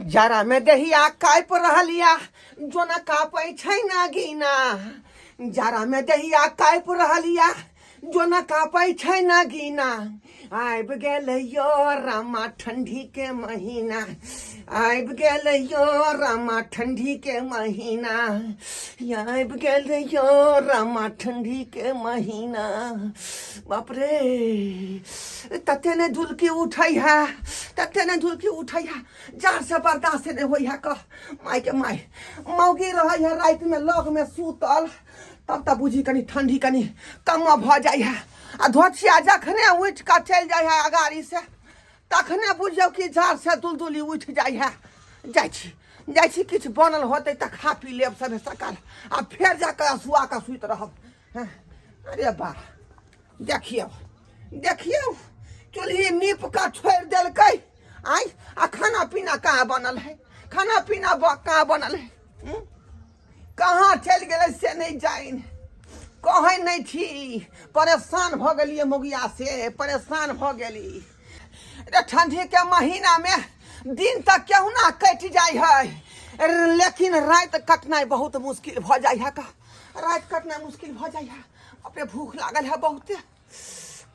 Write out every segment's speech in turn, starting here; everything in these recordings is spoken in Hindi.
जरा में दहिया काप रहलिया जोना कापै छै ना गीना। जरा में दहिया काप रहलिया जोना कापै छै ना गीना। आबि गेलै यो रामा ठंडी के महीना। आबि गेलै यो रामा ठंडी के महीना। आबि गेलै यो रामा ठंडी के महीना। बाप रे तते ने धुलकी उठै है, तते ने धुलकी उठै है, जार से बर्दाश्त नहीं होई है। कह माय के माय मौगी रहे है रात में लग में सूतल, तब तक बुझी कनी ठंडी कनी कम भ जाय है। आ धोतिया जखने उठ के चल जाय है अगाड़ी से, तखने बुझियो कि झाड़ से दुलदुली उठ जाय है। जाइ छी किछु बनल होते त खा पी लेब सबे सकाल, आ फेर जाके सुआ के सुत रहब। अरे बा देखियो देखियो चूल्ही नीप का छोड़ देलकै। आई आ खाना पीना कहाँ बनल है, खाना पीना कहाँ बनल है, कहाँ चल गेलै से नहीं जाइन। कहे नहीं थी परेशान भ गेलिए मोगिया से, परेशान भ गेली। ठंडी के महीना में दिन तक केहू ना कट जाय है, लेकिन रात कटनाई बहुत मुश्किल भ जाय है। का रात कटना मुश्किल भ जाय है। अपने भूख लागल है बहुत,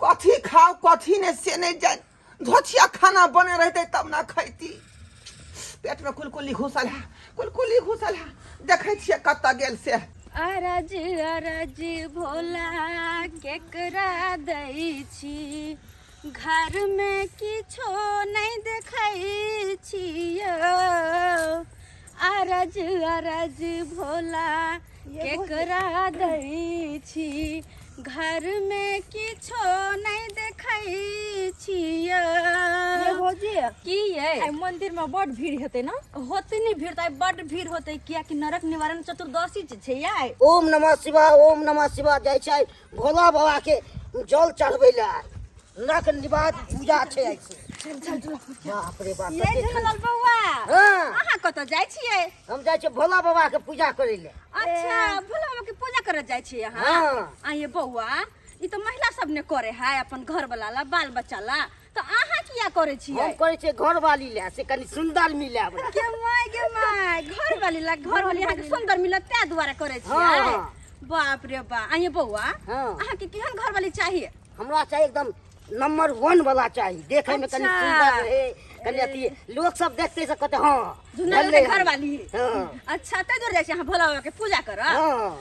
कथी खाओ कथी ने से नहीं जाए। धोतिया खाना बने रहते तब ना खैती। पेट में कुलकुली घुसल है, कुलकुली घुसल है। देखे छिए कत गेल से। अरज अरज भोला केकरा दै छी, घर में किछो नहीं देखै छियो। अरज अरज भोला केकरा दै छी, घर में किछो नहीं देखै छियो। की ये मंदिर में बड़ भीड़ हेते ना? होते नहीं भीड़ तो बड़ भीड़ होते, किया कि नरक निवारण चतुर्दशी छै यार। ओम नमः शिवाय, ओम नमः शिवाय जाय छै भोला बाबा के जल चढ़बै ला। नरक निवारण पूजा छै ऐसे। बाप रे बाप। ये झलल बौआ हां अहाँ कत जाय छियै? हम जाय छै भोला बाबा के पूजा करे ले। अच्छा भोला बाबा के पूजा करे जाय छियै अहाँ? हां आ ये बौआ ई तो महिला सब ने करे है अपन घर वाला ला, बाल बच्चा ला, तो अहाँ किया करे छियै? हम करे छै घर वाली ले से कनी सुंदर मिले हमरा। के माय घर वाली ला, घर वाली अहाँ के सुंदर मिलत ते द्वारा करे छियै। हां बाप रे बा। आ ये बौआ हां अहाँ के केहन घर वाली चाहिए? हमरा चाहिए एकदम नंबर 1 वाला चाहिए, देखे में कनी सुंदर रहे, कनी अथी लोग सब देखते से कहते हां दुनिया के घर वाली। हां अच्छा ते दूर जाय छी अहाँ भोला बाबा के पूजा करब? हां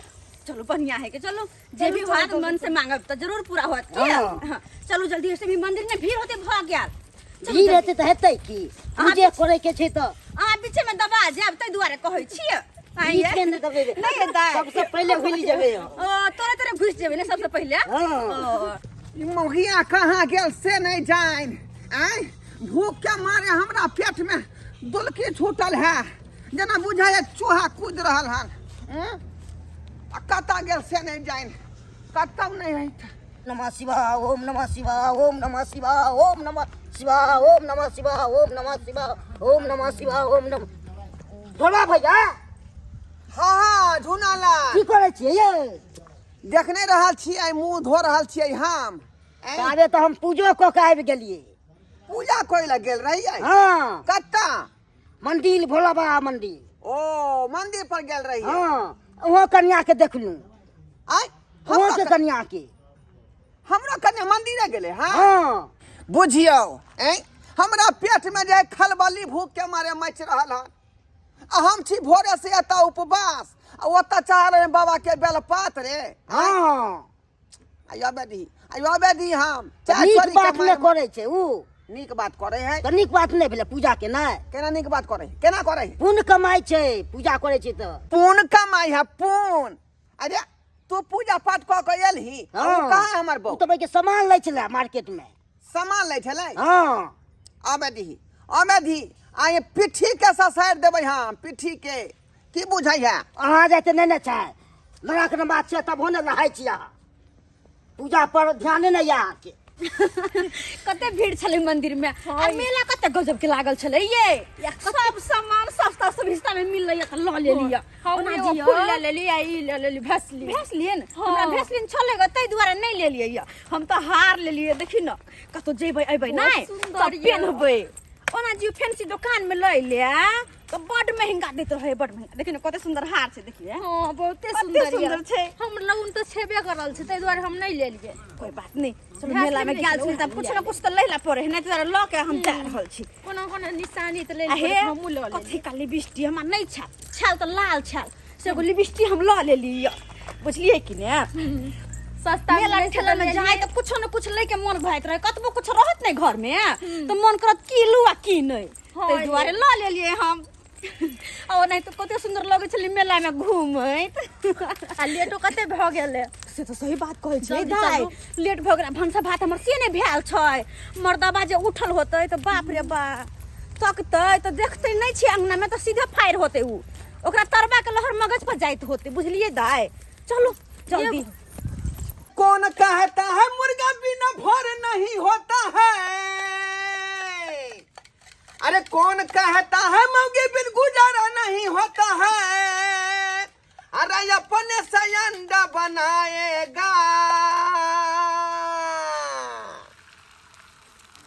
चलो बढ़िया है कि चलो जे भी बात मन से मांगब तो जरूर पूरा होत के। हाँ, चलो जल्दी से भी मंदिर में भीड़ होते भ गेल। भीड़ हेते त हेतै की, पूजे करे के छै त अहाँ बीचे में दबा जाब तै दुआरे कहै छियै। बीच के नहीं दबेबे, नहीं दाई सबसे पहले भूल जेबे। ओ तोरे तोरे घुस जेबे ने सबसे पहले। हां मोगिया कहाँ गेल से नहीं जाइन। आई भूख के मारे हमरा पेट में दुलकी छूटल है, जना बुझाए चूहा कूद रहल है। कता गेल से नहीं जाइन, कतौ नहीं है। नमः शिवाय, ओम नमः शिवाय, ओम नमः शिवाय, ओम नमः शिवाय, ओम नमः शिवाय, ओम नमः शिवाय, ओम नमः शिवाय, ओम नमः। भोला भैया हाँ झुनाला की करे छियै ये? देखने रहल छियै, मुंह धो रहल छियै हम। ताबे तो हम पूजो को के आबि गेलिए। पूजा कोई लग गेल रहियै? हां कत्ता? मंदिर भोला बाबा मंदिर। ओ मंदिर पर गेल रहियै? हां वहाँ कन्या के देखलू। आई वहाँ के कन्या के हमरा कन्या मंदिरे गेले। हाँ हां बुझियो हमरा पेट में जे खलबली भूख के मारे मच रहल है। हम छी भोरे से एता उपवास, ओता चाह रहे बाबा के बेलपात रे। हां आयो बेदी हम नीक बात नहीं करे छै ऊ। नीक बात करे है? तो नीक बात नहीं भेले पूजा के ना? केना नीक बात करे, केना करे? पुण्य कमाई छै पूजा करे छै त। पुण्य कमाई है पुण्य। अरे तू पूजा पाठ क के एलही, कहाँ है हमर बहू? तो भाई के सामान लै छले मार्केट में। सामान लै छले? हां अबेदी आए पिट्ठी के ससार देबै हम, पिट्ठी के की बुझाई है? अहाँ जाते नहीं न चाहे नरक न बात छै, तब हो न रहै छी अहाँ। पूजा पर ध्यान नहीं यहाँ के। कते भीड़ छले मंदिर में आ मेला कते गजब के लागल छले ये सब सामान सस्ता सुविधा में मिल रही है ल ले लिया हम ओना एगो जी फूल ले लेली आ ई ले लेली भैसली भैसलिन हमरा भैसलिन छलेगा तै दुआरे नहीं ले लिए हम तो हार ले लिए देखी न कतो जेबै अबै नहीं सुंदर तब पेनबै ओना जी फैंसी दुकान में ले ले तो बड़ महंगा देत रहे बड़ महंगा देखी न कते सुंदर हार छै देखिए हां बहुते कते सुंदर सुंदर छै हम लगन तो छेबे करल छै तै दुआरे हम नहीं ले लिए कोई बात नहीं चलो मेला में गेल छी त कुछ न कुछ त लैला पड़े है नहीं तो ल के हम जा रहल छी कोनो कोनो निशानी त ले अहे हम ले ले कथी का लिपस्टिक हमरा नहीं छाल तो लाल छाल से एगो लिपस्टिक हम ल लेलिए बुझलिए कि ने सस्ता मेला ठेला में जाए तो कुछ न कुछ लेके मन भैत रहे कतबो कुछ रहत नहीं घर में तो मन करत की लू आ की नहीं ते दुआरे ल लेलिए हम और नहीं तो कते सुंदर लगे छली मेला में घूमैत आ लेटो कते भ गेले से तो सही बात कहै छै जल्दी दाई चलू। लेट भ गेला भंसा भात हमर से ने भेल छै मर्दबा जे उठल होतै तो बाप रे बा तकतै तो देखतै नहीं छी अंगना में तो सीधे फायर होतै उ ओकरा तरबा के लहर मगज पर जाइत होतै बुझलिए दाई चलो जल्दी कौन कहता है मुर्गा बिना भोर नहीं होता है? अरे कौन कहता है मौगे बिन गुजारा नहीं होता है? अरे अपने से अंडा बनाएगा।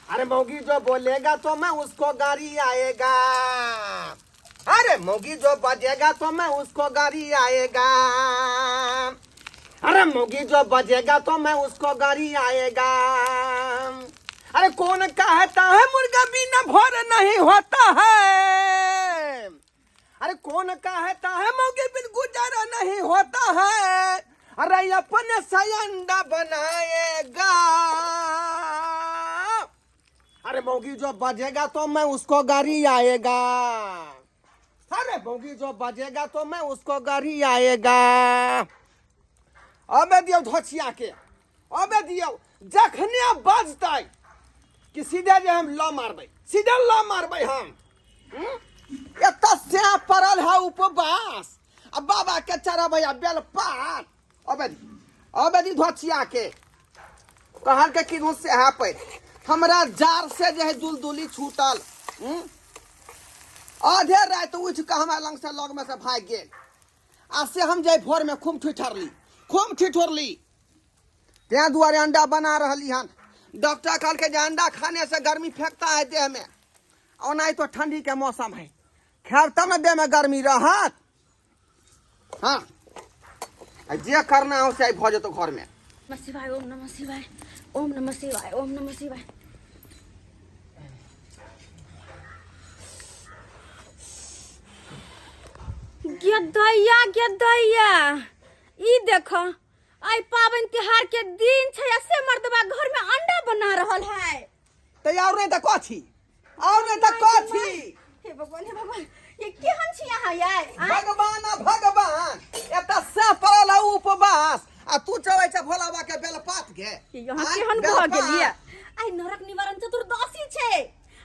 अरे मौगी जो बोलेगा तो मैं उसको गाड़ी आएगा। अरे मौगी जो बजेगा तो मैं उसको गाड़ी आएगा। अरे मौगी जो बजेगा तो मैं उसको गाड़ी आएगा। अरे कौन कहता है मुर्गा बिना भोर नहीं होता है? अरे कौन कहता है मौगी बिन गुजारा नहीं होता है? अरे अपने से अंडा बनाएगा। अरे मौगी जो बजेगा तो मैं उसको गाड़ी आएगा। अरे मौगी जो बजेगा तो मैं उसको गाड़ी आएगा। अबे दियो धोचिया के, अबे दियो जखने बजतै कि सीधे जे हम ल मारबै, सीधे ल मारबै हम। एत से पड़ल है उपवास आ बाबा के चढ़बै आ बेलपात। अबे दी धोचिया के कहल के कि से है पे हमरा जार से जे है दुलदुली छूटल। आधे रात उठ के हमरा लंग से लग में से भाग गेल आ से हम जे भोर में खूब ठिठोरली त्या दुआरे अंडा बना रहली हन। डॉक्टर कहल के जे अंडा खाने से गर्मी फेंकता है देह में, और नहीं तो ठंडी के मौसम है, खैर तब न देह में गर्मी रहत। हाँ जे करना हो से भऽ जेतौ घर में। नमः शिवाय ओम नमः शिवाय ओम नमः शिवाय ओम नमः शिवाय। गेदैया ई देखो आई पावन त्योहार के दिन छै से मर्दबा घर में अंडा बना रहल है। तो और नहीं तो कथी, और नहीं तो कथी। हे भगवान ये केहन छी अहाँ यार? भगवान आ भगवान एत से पड़ल है उपवास आ तू चढ़ै छै भोला बाबा के बेलपात के। यहाँ केहन भ गेलिए? आई नरक निवारण चतुर्दशी छै।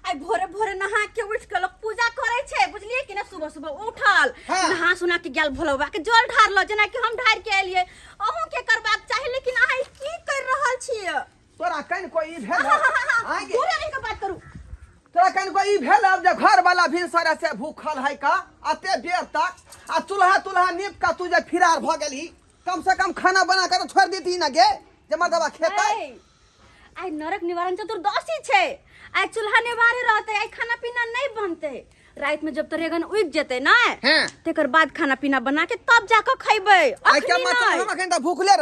आई भोरे भोरे नहा के उठ के लोग पूजा करे छै बुझलिए कि ना। सुबह सुबह उठल नहा सुना के गेल भोला बाबा के जल ढारलो जेना कि हम ढार के एलिए। अहूं के करबाक चाही, लेकिन अहाँ की कर रहल छिए? तोरा कन कोई भेल आगे पूरा नहीं के बात करू। तोरा कन कोई भेल अब जे घर वाला भिनसर से भूखल है का अते देर तक आ चूल्हा नीप का तू जे फिरार भ गेली, कम से कम खाना बना कर छोड़ देती ना गे जे मर्दबा खेतै। आई नरक निवारण चतुर्दशी छै। आई चूल्हा नेवारे रहते, आई खाना पीना नहीं बनते। रात में जब तरेगन उग जेते ना तेकर बाद खाना पीना बना के तब जाकर खैबै। आई के मतलब हम अखन त भूखले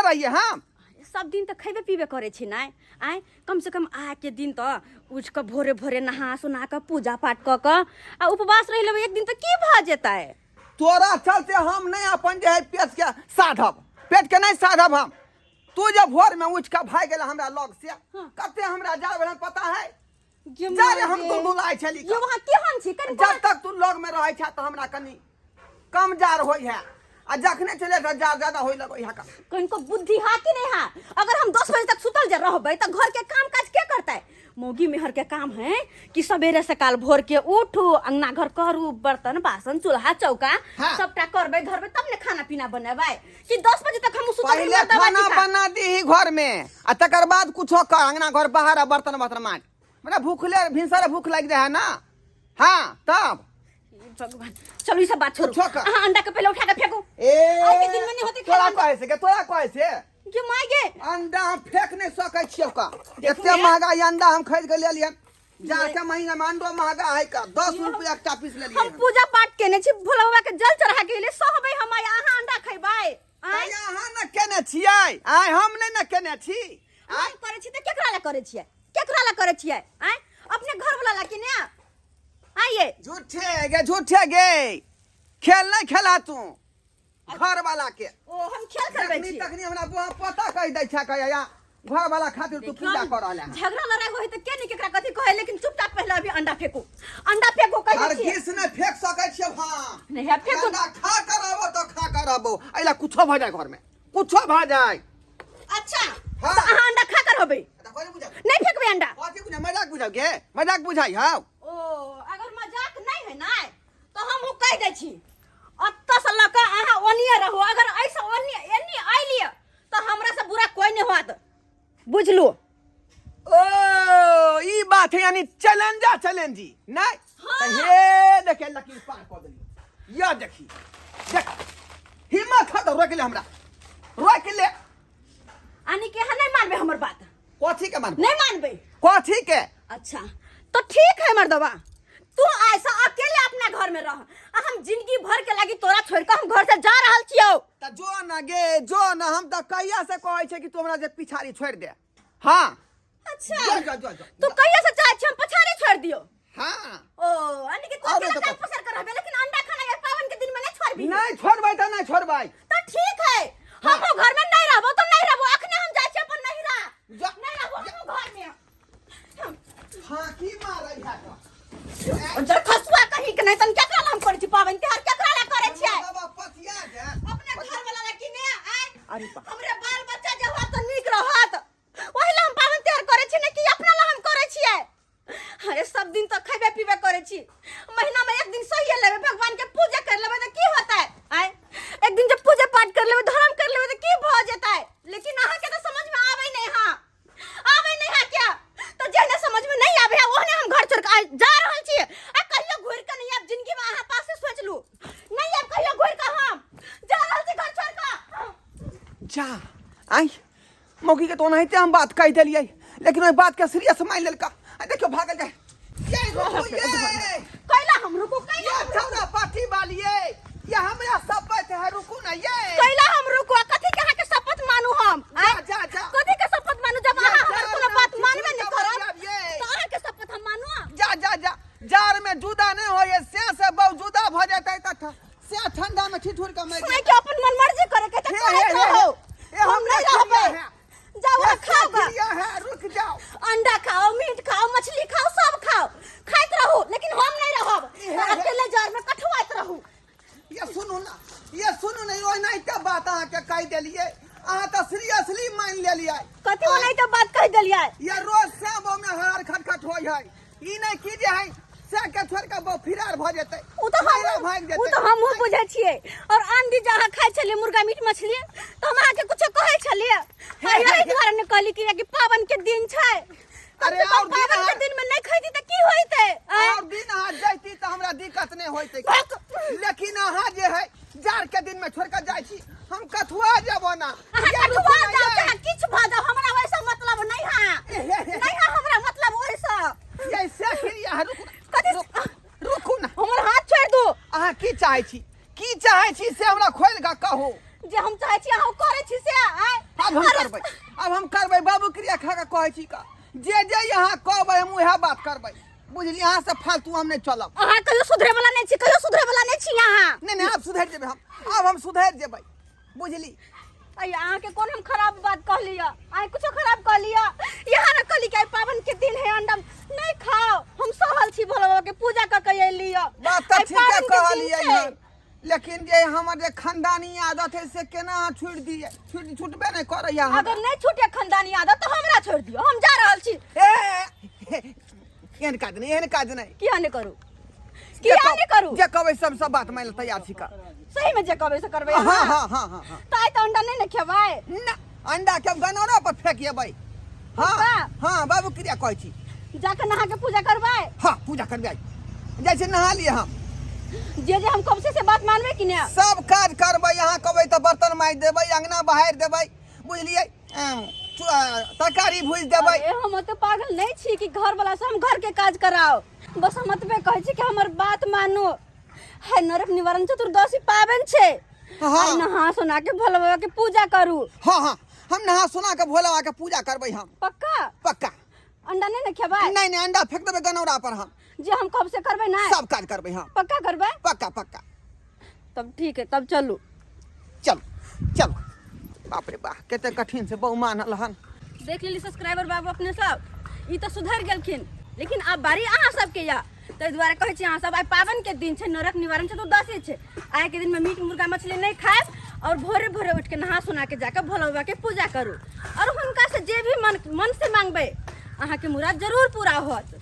रहिए हम सब दिन तो खैबे पीबे करे छी ना। आई कम से कम आ के दिन तो उठ के भोरे भोरे नहा सुना के पूजा पाठ क के आ उपवास रह लेबै एक दिन तो की भ जेतै? तोरा चलते हम नहीं अपन जे है पेट के साधब, पेट के नहीं साधब हम। तू जब भोर में उठ के भाग गेल हमरा लग से कते हमरा जाय भेल पता है? जारे हम दुलदुलाय छली ये वहां केहन छी? जब तक तू लग में रहै छ त हमरा कनी कम जार होई है आ जखने चले त जार ज्यादा होई लगै है का। कनको बुद्धि हा कि नहीं हा? अगर हम 10 बजे तक सुतल जे रहबै त घर के काम काज के करतै? मोगी मेहर के काम है कि सवेरे से काल भोर के उठू, अंगना घर करू, बर्तन बासन चूल्हा चौका सबटा करबे धरबे तब ने खाना पीना बनेबै कि 10 बजे तक हम सुतल पहले खाना बना दी घर में आ तकर बाद कुछो कर, अंगना घर बाहर बर्तन बर्तन मार मेरा भूखले भिनसर भूख लग जाए ना। हाँ तब भगवान चलो ये सब बात छोड़ो, अंडा के पहले उठा के फेंको। आज के दिन में नहीं होती तोरा कहे से क्यों मांगे अंडा हम फेंक नहीं सकै छियै का, एते महंगा अंडा हम खरीद के ले लियन, जाके महीना में अंडो महंगा है का, 10 रुपया का पीस ले लिए। हम पूजा पाठ केने छी, भोला बाबा के जल चढ़ा के ले सहबै हम यहाँ अंडा खैबै। यहाँ न केने छियै, आय हम नहीं न केने छी, आय करे छी त केकरा ला करे छियै, केकरा ला करे छियै, आय अपने घर वाला ला कि ने आइए। झूठे गे खेल नहीं खेला तू घर वाला के। ओ हम खेल करबै छी तखनी हमरा बुआ पता कह दै छै कह या घर वाला खातिर तू पूजा कर रहले है। झगड़ा लड़ाई होई त के नहीं केकरा कथि कहे, लेकिन चुपचाप पहले अभी अंडा फेंको, अंडा फेंको कह हर छी। किस ने फेंक सकै छियै। हां नहीं है फेंको, अंडा खा कर आबो तो खा कर आबो, एला कुछो भ जाय घर में, कुछो भ जाय। अच्छा तो अहाँ अंडा खा कर होबै नहीं फेंकबै अंडा। कथि बुझा मजाक बुझाओ गे, मजाक बुझाई हां। ओ अगर मजाक नहीं है ना तो हम कह दै छी अत्ता से लका अहाँ ओनिए रहो, अगर ऐसा ओनिए एनी आइलिए तो हमरा से बुरा कोई नहीं होत, बुझलू। ओ ई बात है यानी चैलेंजी नहीं। हाँ। हे देखे लकीर पार कर देली, या देखी देख हिम्मत है तो रोक ले, हमरा रोक ले। आनी के नहीं मानबे हमर बात, कथी के मान नहीं मानबे कथी के। अच्छा तो ठीक है मर्दवा, तू ऐसा अकेले अपना घर में रह, हम जिंदगी भर के लागी तोरा छोड़ के हम घर से जा रहल छियो। त जो न गे जो न, हम त कहिया से कहै छै कि तू हमरा जे पिछाड़ी छोड़ दे। हां अच्छा जो तू कहिया से चाहे छी हम पछाड़ी छोड़ दियो। हां ओ यानी कि तू अकेले टाइम पसर कर रहबे, लेकिन अंडा खाना या पावन के दिन में नहीं छोड़बी। नहीं छोड़बै त नहीं छोड़बै तो ठीक है हम घर में नहीं रहबो तो नहीं रहबो, अखने हम जाय छी अपन नहीं रह नहीं रहबो हम घर में। हां की मारै है तो जर खसुआ कहीं के नहीं तन केकरा नाम करे छी, पावन त्योहार केकरा ला करे छी बाबा पतिया जे अपने घर वाला ला कि ने आय। अरे बा हमरे बाल बच्चा जे होत तो नीक रहत, ओहि ला हम पावन त्योहार करे छी ने कि अपना ला हम करे छियै। अरे सब दिन तो खैबे पीबे करे छी, महीना में एक दिन सही लेबे, भगवान के पूजा कर लेबे तो की होता है, आय एक दिन जब पूजा पाठ कर लेबे धर्म कर लेबे तो की भ जेता है। लेकिन अहाँ के तो समझ में आवे नहीं, हां आवे नहीं है क्या, तो जेने समझ में नहीं आवे है ओहने हम घर छोड़ के जा रहल छी। आ कहियो घुर के नहीं, अब जिंदगी में अहाँ पास से सोच लू नहीं, अब कहियो घुर के हम जा रहल छी घर छोड़ के। जा आई मौकी के तो नहिते हम बात कह देलिए, लेकिन ओइ बात के सीरियस मान लेलका। देखियो भागल जाए ये रुको ये कैला हम रुको, कैला ये छौरा पाठी वालिए ये हमरा शपथ है, रुकू ना ये कैला हम रुको, कथि के अहाँ के शपथ मानू हम, जा कथि के शपथ मानू जब अहाँ हमर कोनो बात मानबे नहीं करब तो अहाँ के शपथ हम मानू। जा जार में जुदा नहीं होए, से बहु जुदा भ जाते त से ठंडा में ठिठुर के मर सुनै के अपन मन मर्जी करे के त करे रहो, हम नहीं रहबे। जाओ खाओ है, रुक जाओ, अंडा खाओ, मीट खाओ, मछली खाओ, सब खाओ, खाइत रहू, लेकिन हम नहीं रहब अकेले जार में कठवाइत रहू। ये सुनू ना ओइ नहीं त बात अहाँ के कह देलिए, अहाँ त सीरियसली मान लेलिए। कथि ओनै त बात कह देलिए, ये रोज शाम में हर खटखट होय है, ई नहीं की जे है से के छोड़ के वो फिरार भ जेतै, उ तो हम बुझै छियै। और आंधी जहाँ खाइ छलिए मुर्गा मीट मछली तो हम अहाँके कुछो कहै छलिए, यही दुआरे ने कहली कि पावन के दिन छै। अरे और पावन के दिन में नहीं खैती त की होइते, और दिन अहाँ जैती त हमरा दिक्कत नहीं होइते, लेकिन अहाँ जे है जार के दिन में छोड़ के जाय छी, हम कथुआ जेबो ना। कथुआ जाओ चाहे किछ भ जाओ, हमरा वैसा मतलब नहीं है, नहीं है हमरा मतलब वैसा। ये से क्रिया रुकू ना, हमर हाथ छोड़ दो। अहाँ की चाहै छी से हमरा खोल के कहू। जे हम चाहै छी अहाँ करे छी से अब हम करबै बाबू क्रिया खा के कहै छी का, जे यहाँ कहबै हम उहे बात करबै, बुझली। यहाँ से फालतू हम नहीं चलब। अहाँ कहियो सुधरे वाला नहीं छी, कहियो सुधरे वाला नहीं छी अहाँ। नहीं अब सुधर जेबै हम सुधर जेबै, बुझली। अय अहाँ के कोन हम खराब बात कह लिया, आइ कुछो खराब कह लिया। यहाँ न कहली कि पावन के दिन है अंडा नहीं खाओ, हम सहल छी भोला बाबा के पूजा क के एलिया। बात त ठीक है कहलिए, लेकिन जे हमर जे खानदानी आदत है से केना छूट दिए, छूटबे नहीं करैया। अगर नहीं छूटे खानदानी आदत तो हमरा छोड़ दियो, हम जा रहल छी। एहन काज नहीं किया नहीं करू किया नहीं करू जे कहबै सब बात मान तैयार छी का सही में जे कहबै से करबै हां हां हां हां ताई तो अंडा नहीं न खेबै ना अंडा के गनौरा पर फेंकिए भाई हां हां बाबू क्रिया कहै छी जाके नहा के पूजा करबै हां पूजा करबै जैसे नहा लिए हम जे हम कब से बात मानबै कि नहीं सब काज करबै यहाँ कहबै तो बर्तन माज देबै अंगना बहार देबै बुझलिए तरकारी भूज देबै हम तो पागल नहीं छी कि घर वाला से हम घर के काज कराओ बस हम एतबे कहै छी कि हमर बात मानो है नरक निवारण चतुर्दशी पाबन छे हाँ। नहा सोना के भोला बाबा के पूजा करू हाँ हाँ हम नहा सोना के भोला बाबा के पूजा करबै हम पक्का पक्का अंडा नहीं न खेबै नहीं अंडा फेंक देबै गनौरा पर हम जे हम कब से करबै ना सब काज करबै हम पक्का करबै पक्का पक्का तब ठीक है तब चलू चल चल बाप रे बाप कते कठिन से बहु मानल हन देख लेली सब्सक्राइबर बाबू अपने सब ई तो सुधर गेलखिन लेकिन अब बारी अहाँ सबके या ताहि दुआरे कहै छी अहाँ सब आइ पावन के दिन छै नरक निवारण चतुर्दशी छै आइ के दिन में मीट मुर्गा मछली नहीं खाएब और भोरे भोरे उठ के नहा सोना के जाकर भोला बाबा के पूजा करू और हुनका से जे भी मन से मांगबै अहाँ के मुराद जरूर पूरा होत